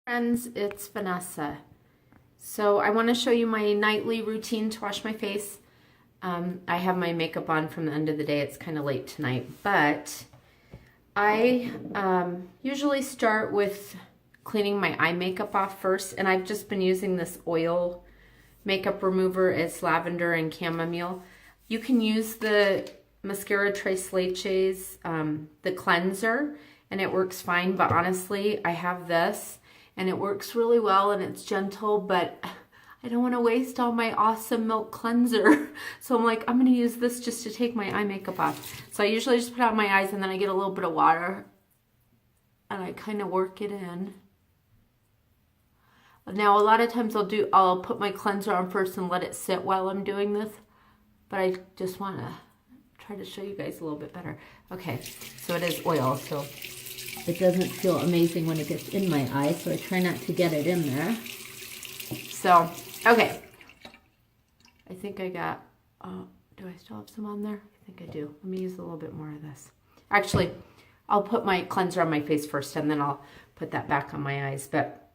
Friends, it's Vanessa. So I want to show you my nightly routine to wash my face. I have my makeup on from the end of the day. It's kind of late tonight, but I usually start with cleaning my eye makeup off first, and I've just been using this oil makeup remover. It's lavender and chamomile. You can use the Maskcara Leche's the cleanser, and it works fine, but honestly, I have this, and it works really well, and it's gentle, but I don't want to waste all my awesome milk cleanser. So I'm like, I'm going to use this just to take my eye makeup off. So I usually just put it on my eyes, and then I get a little bit of water, and I kind of work it in. Now, a lot of times I'll put my cleanser on first and let it sit while I'm doing this, but I just want to try to show you guys a little bit better. Okay, so it is oil, so it doesn't feel amazing when it gets in my eye, so I try not to get it in there. So, okay. I think I got, do I still have some on there? I think I do. Let me use a little bit more of this. Actually, I'll put my cleanser on my face first, and then I'll put that back on my eyes. But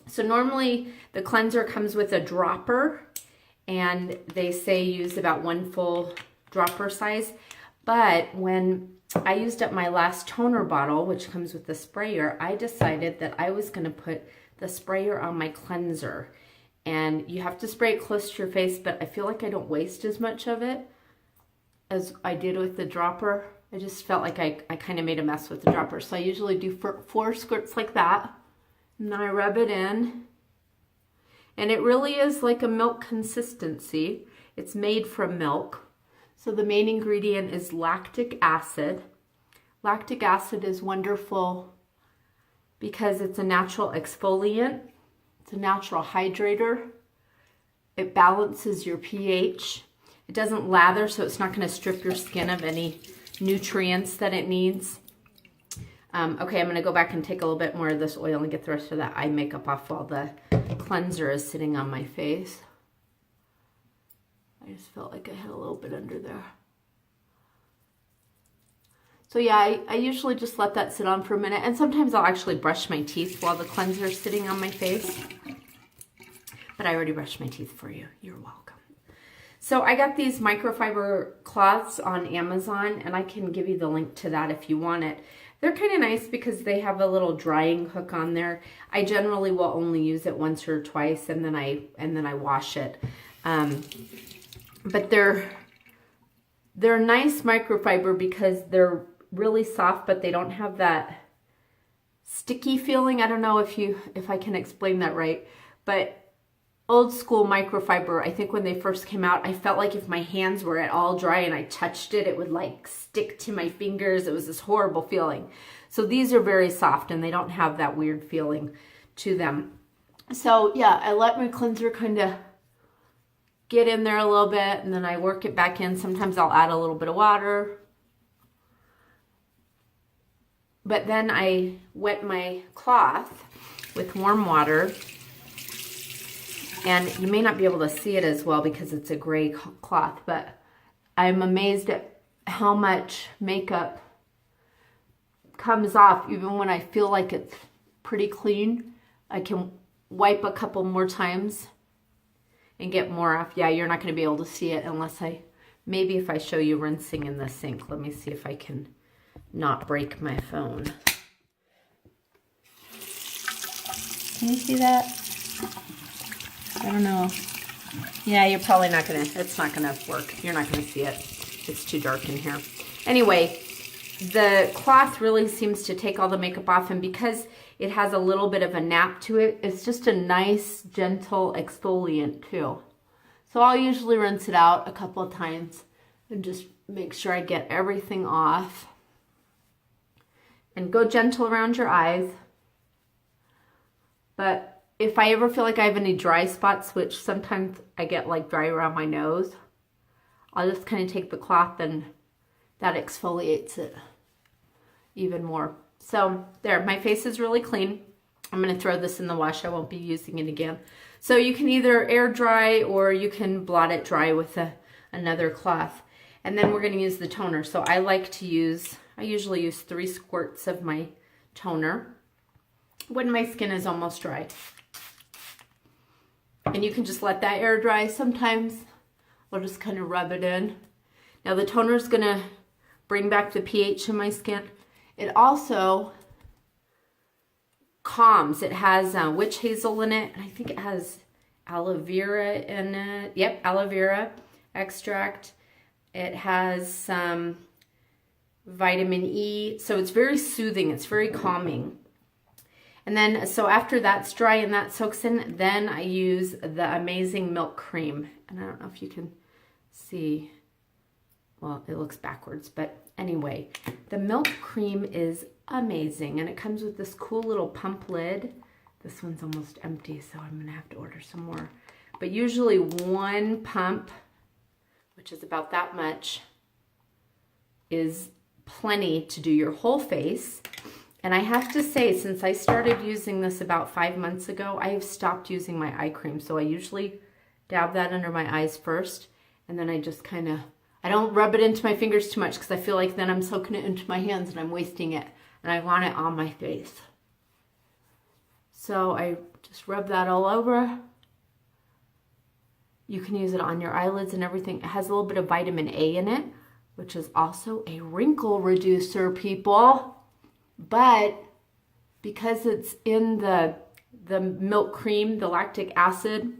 so normally the cleanser comes with a dropper, and they say use about 1 full dropper size. But when I used up my last toner bottle, which comes with the sprayer, I decided that I was going to put the sprayer on my cleanser. And you have to spray it close to your face, but I feel like I don't waste as much of it as I did with the dropper. I just felt like I kind of made a mess with the dropper. So I usually do 4 squirts like that, and then I rub it in. And it really is like a milk consistency. It's made from milk. So the main ingredient is lactic acid. Lactic acid is wonderful because it's a natural exfoliant. It's a natural hydrator. It balances your pH. It doesn't lather, so it's not going to strip your skin of any nutrients that it needs. Okay, I'm going to go back and take a little bit more of this oil and get the rest of that eye makeup off while the cleanser is sitting on my face. I just felt like I had a little bit under there. So yeah, I usually just let that sit on for a minute, and sometimes I'll actually brush my teeth while the cleanser is sitting on my face. But I already brushed my teeth for you. You're welcome. So I got these microfiber cloths on Amazon, and I can give you the link to that if you want it. They're kind of nice because they have a little drying hook on there. I generally will only use it once or twice, and then I wash it. But they're nice microfiber because they're really soft, but they don't have that sticky feeling. I don't know if I can explain that right, but old school microfiber, I think when they first came out, I felt like if my hands were at all dry and I touched it, it would like stick to my fingers. It was this horrible feeling. So these are very soft, and they don't have that weird feeling to them. So yeah, I let my cleanser kind of get in there a little bit, and then I work it back in. Sometimes I'll add a little bit of water. But then I wet my cloth with warm water. And you may not be able to see it as well because it's a gray cloth, but I'm amazed at how much makeup comes off. Even when I feel like it's pretty clean, I can wipe a couple more times and get more off. Yeah, you're not going to be able to see it unless maybe if I show you rinsing in the sink. Let me see if I can not break my phone. Can you see that? I don't know. Yeah, you're probably not going to, it's not going to work. You're not going to see it. It's too dark in here. Anyway, the cloth really seems to take all the makeup off, and because it has a little bit of a nap to it, it's just a nice, gentle exfoliant too. So I'll usually rinse it out a couple of times and just make sure I get everything off. And go gentle around your eyes. But if I ever feel like I have any dry spots, which sometimes I get like dry around my nose, I'll just kind of take the cloth, and that exfoliates it even more. So there, my face is really clean. I'm going to throw this in the wash. I won't be using it again. So you can either air dry or you can blot it dry with another cloth. And then we're going to use the toner. So I usually use 3 squirts of my toner. when my skin is almost dry. And you can just let that air dry. Sometimes I'll just kind of rub it in. Now the toner is going to bring back the pH in my skin. It also calms. It has witch hazel in it, and I think it has aloe vera in it. Yep, aloe vera extract. It has some vitamin E, so it's very soothing. It's very calming. And then, so after that's dry and that soaks in, then I use the amazing milk cream. And I don't know if you can see. Well, it looks backwards, but anyway, the milk cream is amazing, and it comes with this cool little pump lid. This one's almost empty, so I'm gonna have to order some more. But usually one pump, which is about that much, is plenty to do your whole face. And I have to say, since I started using this about 5 months ago, I have stopped using my eye cream. So I usually dab that under my eyes first, and then I just kind of, I don't rub it into my fingers too much because I feel like then I'm soaking it into my hands and I'm wasting it. And I want it on my face. So I just rub that all over. You can use it on your eyelids and everything. It has a little bit of vitamin A in it, which is also a wrinkle reducer, people. But because it's in the milk cream, the lactic acid,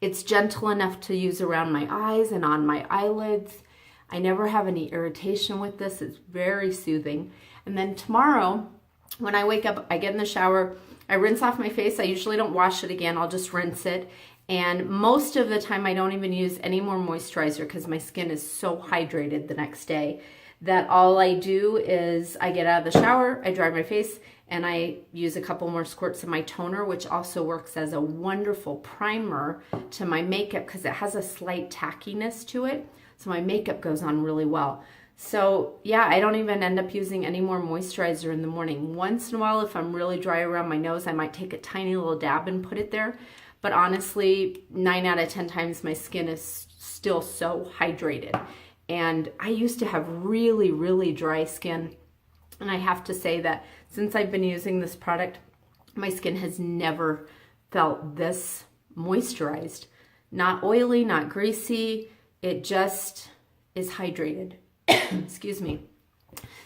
it's gentle enough to use around my eyes and on my eyelids. I never have any irritation with this. It's very soothing. And then tomorrow, when I wake up, I get in the shower, I rinse off my face. I usually don't wash it again. I'll just rinse it. And most of the time, I don't even use any more moisturizer because my skin is so hydrated the next day that all I do is I get out of the shower, I dry my face, and I use a couple more squirts of my toner, which also works as a wonderful primer to my makeup because it has a slight tackiness to it. So my makeup goes on really well. So yeah, I don't even end up using any more moisturizer in the morning. Once in a while, if I'm really dry around my nose, I might take a tiny little dab and put it there. But honestly, 9 out of 10 times my skin is still so hydrated. And I used to have really, really dry skin. And I have to say that since I've been using this product, my skin has never felt this moisturized. Not oily, not greasy. It just is hydrated. Excuse me.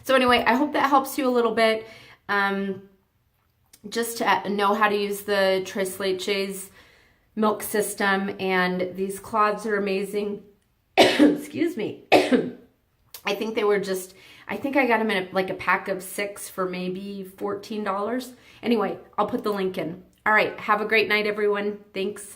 So anyway, I hope that helps you a little bit. Just to know how to use the Tres Leches milk system. And these cloths are amazing. Excuse me. I think they were just, I think I got them in like a pack of 6 for maybe $14. Anyway, I'll put the link in. All right. Have a great night, everyone. Thanks.